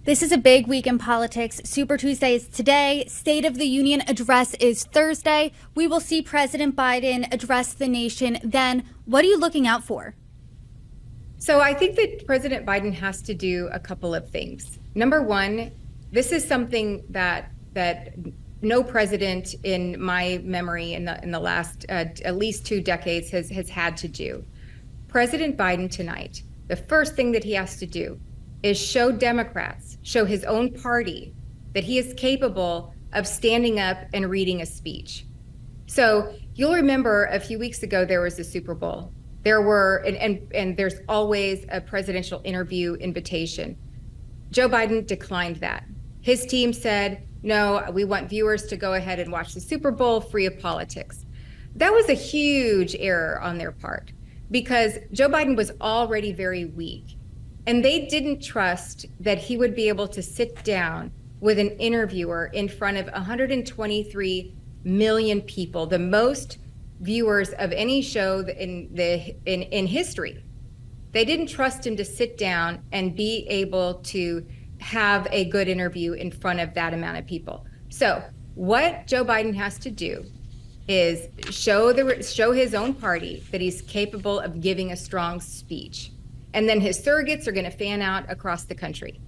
This is a big week in politics. Super Tuesday is today. State of the Union address is Thursday. We will see President Biden address the nation then. What are you looking out for? So I think that President Biden has to do a couple of things. Number one, this is something that no president in my memory in the last at least 2 decades has had to do. President Biden tonight, the first thing that he has to do is show Democrats, show his own party that he is capable of standing up and reading a speech. So you'll remember a few weeks ago, there was the Super Bowl. There were, and there's always a presidential interview invitation. Joe Biden declined that. His team said, no, we want viewers to go ahead and watch the Super Bowl free of politics. That was a huge error on their part because Joe Biden was already very weak. And they didn't trust that he would be able to sit down with an interviewer in front of 123 million people, the most viewers of any show in history. They didn't trust him to sit down and be able to have a good interview in front of that amount of people. So what Joe Biden has to do is show his own party that he's capable of giving a strong speech. And then his surrogates are going to fan out across the country.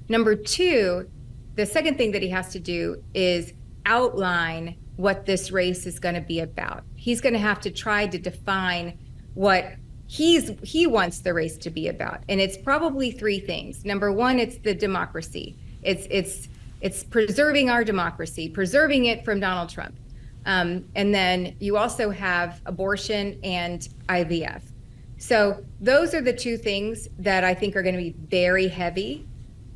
Number two, the second thing that he has to do is outline what this race is going to be about. He's going to have to try to define what he wants the race to be about. And it's probably 3 things. Number one, it's the democracy. It's preserving our democracy, preserving it from Donald Trump. And then you also have abortion and IVF. So those are the 2 things that I think are going to be very heavy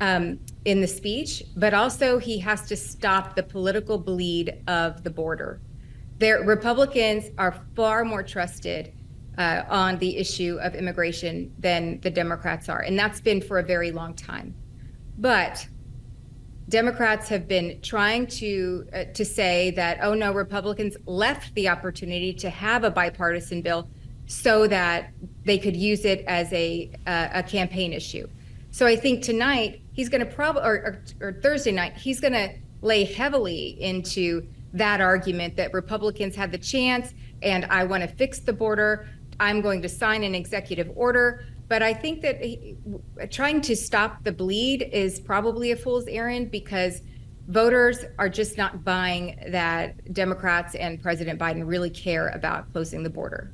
in the speech, but also he has to stop the political bleed of the border. Republicans are far more trusted on the issue of immigration than the Democrats are, and that's been for a very long time. But Democrats have been trying to say that, oh no, Republicans left the opportunity to have a bipartisan bill so that they could use it as a campaign issue. So I think tonight he's going to or Thursday night, he's going to lay heavily into that argument that Republicans had the chance and I want to fix the border. I'm going to sign an executive order. But I think that trying to stop the bleed is probably a fool's errand because voters are just not buying that Democrats and President Biden really care about closing the border.